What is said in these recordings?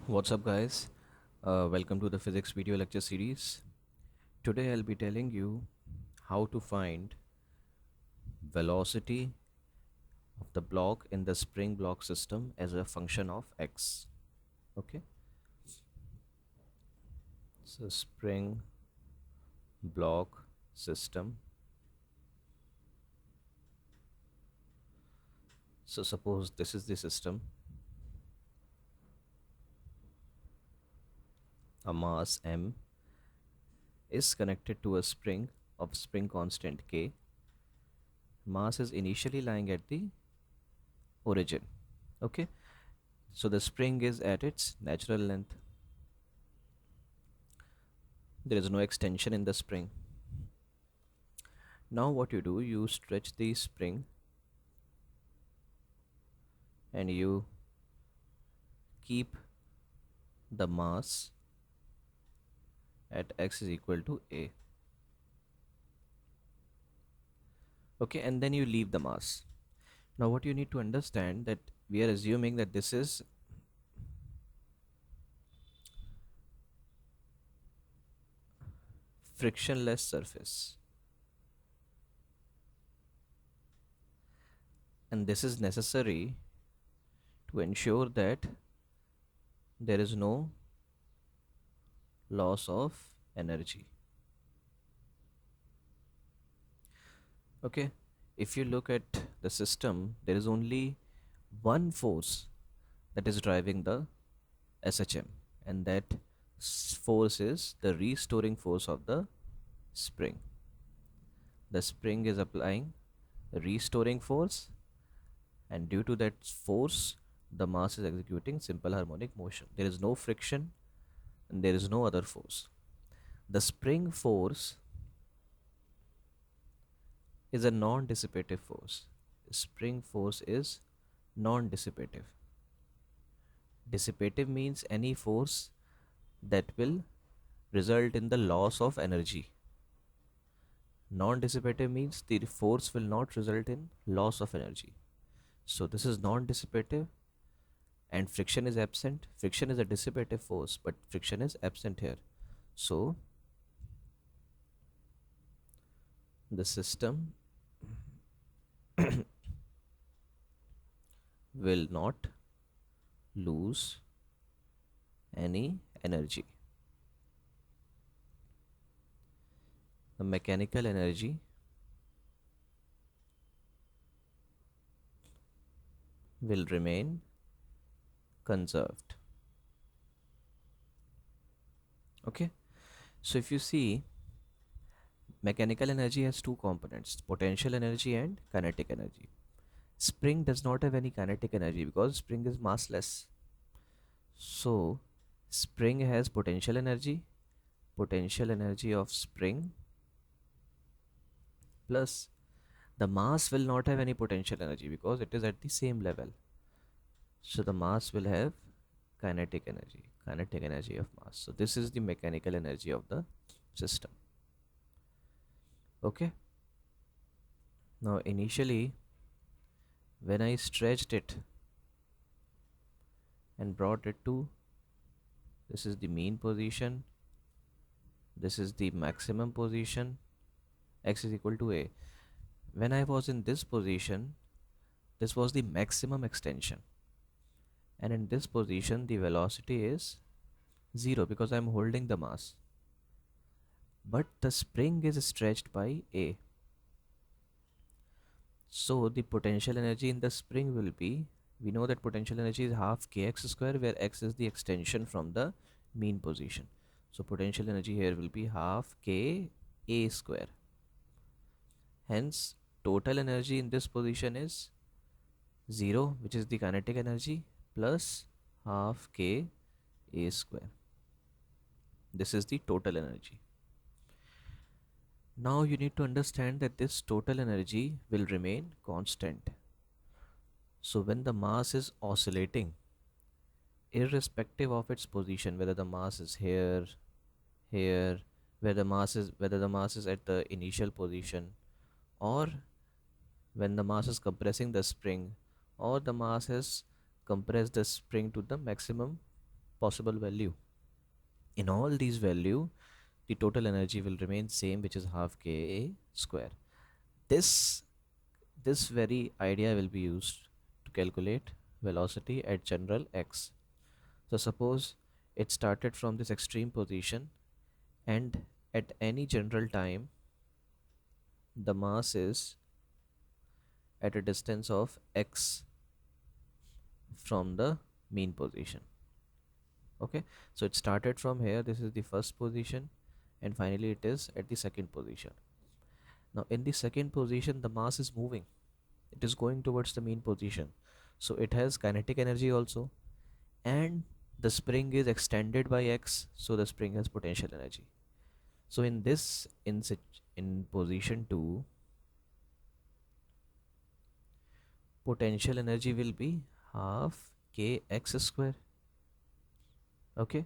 What's up, guys? Welcome to the physics video lecture series. Today I'll be telling you how to find velocity of the block in the spring block system as a function of x. Okay, so spring block system. So suppose this is the system, a mass m is connected to a spring of spring constant k. Mass is initially lying at the origin. Okay, so the spring is at its natural length. There is no extension in the spring. Now what you do, you stretch the spring and you keep the mass at x is equal to a. Okay, and then you leave the mass. Now what you need to understand, that we are assuming that this is frictionless surface, and this is necessary to ensure that there is no loss of energy. Okay, if you look at the system, there is only one force that is driving the SHM, and that force is the restoring force of the spring. The spring is applying a restoring force, and due to that force, the mass is executing simple harmonic motion. There is no friction and there is no other force. The spring force is a non-dissipative force. Spring force is non-dissipative. Dissipative means any force that will result in the loss of energy. Non-dissipative means the force will not result in loss of energy. So this is non-dissipative and friction is absent. Friction is a dissipative force, but friction is absent here. So the system will not lose any energy. The mechanical energy will remain conserved. Okay, so if you see, mechanical energy has two components: potential energy and kinetic energy. Spring does not have any kinetic energy because spring is massless. So spring has potential energy of spring, plus the mass will not have any potential energy because it is at the same level. So the mass will have kinetic energy of mass. So this is the mechanical energy of the system. Okay, now initially when I stretched it and brought it to, this is the mean position, this is the maximum position, x is equal to a. When I was in this position, this was the maximum extension, and in this position the velocity is 0 because I am holding the mass, but the spring is stretched by a. So the potential energy in the spring will be, we know that potential energy is half kx square, where x is the extension from the mean position. So potential energy here will be half k a square. Hence total energy in this position is 0, which is the kinetic energy, plus half k a square. This is the total energy. Now you need to understand that this total energy will remain constant. So when the mass is oscillating, irrespective of its position, whether the mass is here, here, whether the mass is at the initial position, or when the mass is compressing the spring, or the mass has compressed the spring to the maximum possible value. In all these value, the total energy will remain same, which is half ka square. This this very idea will be used to calculate velocity at general x. So suppose it started from this extreme position, and at any general time the mass is at a distance of x from the mean position. Okay, so it started from here, this is the first position, and finally it is at the second position. Now in the second position the mass is moving, it is going towards the mean position, so it has kinetic energy also, and the spring is extended by x, so the spring has potential energy. So in this in position 2, potential energy will be half kx square. Okay,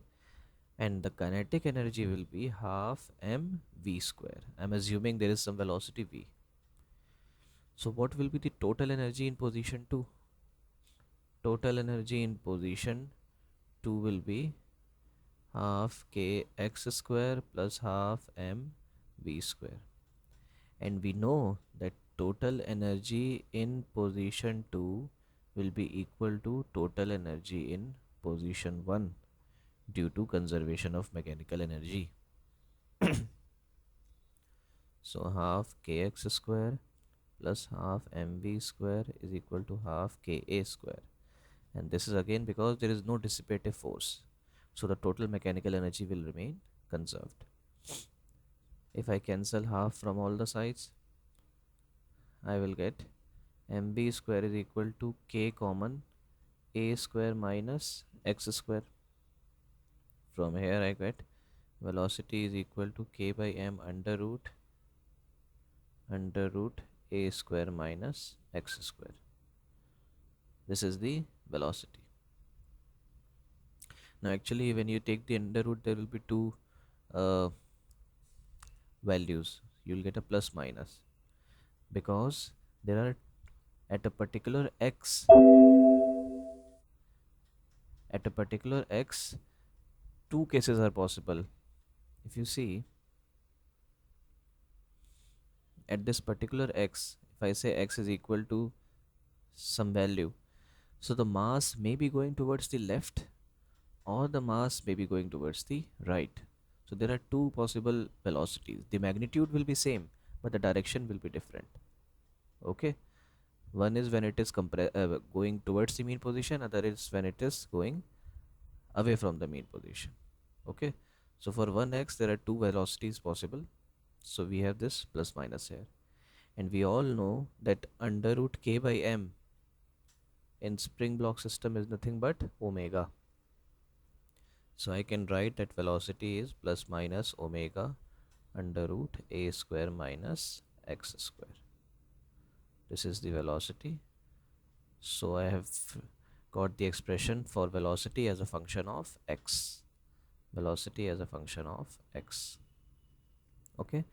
and the kinetic energy will be half mv square. I'm assuming there is some velocity v. So what will be the total energy in position 2? Total energy in position 2 will be half kx square plus half mv square. And we know that total energy in position 2 will be equal to total energy in position 1 due to conservation of mechanical energy. So half kx square plus half mv square is equal to half ka square, and this is again because there is no dissipative force, so the total mechanical energy will remain conserved. If I cancel half from all the sides, I will get mv square is equal to k common a square minus x square. From here I get velocity is equal to k by m under root a square minus x square. This is the velocity. Now actually when you take the under root, there will be two values. You'll get a plus minus, because there are at a particular x two cases are possible. If you see at this particular x, if I say x is equal to some value, so the mass may be going towards the left or the mass may be going towards the right. So there are two possible velocities. The magnitude will be same, but the direction will be different. Okay, one is when it is going towards the mean position, other is when it is going away from the mean position. Okay, so for 1x there are two velocities possible, so we have this plus minus here, and we all know that under root k by m in spring block system is nothing but omega. So I can write that velocity is plus minus omega under root a square minus x square. This is the velocity. So I have got the expression for velocity as a function of x. Velocity as a function of x. Okay,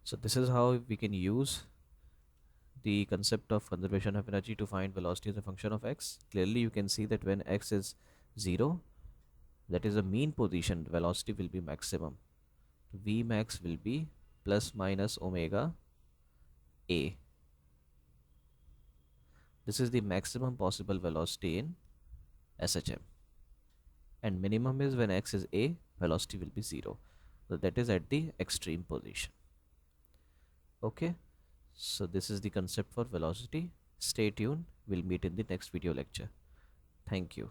so this is how we can use the concept of conservation of energy to find velocity as a function of x. Clearly you can see that when x is 0, that is a mean position, velocity will be maximum. V max will be plus minus omega a. This is the maximum possible velocity in SHM, and minimum is when x is a, velocity will be 0. So that is at the extreme position. Okay, so this is the concept for velocity. Stay tuned, we'll meet in the next video lecture. Thank you.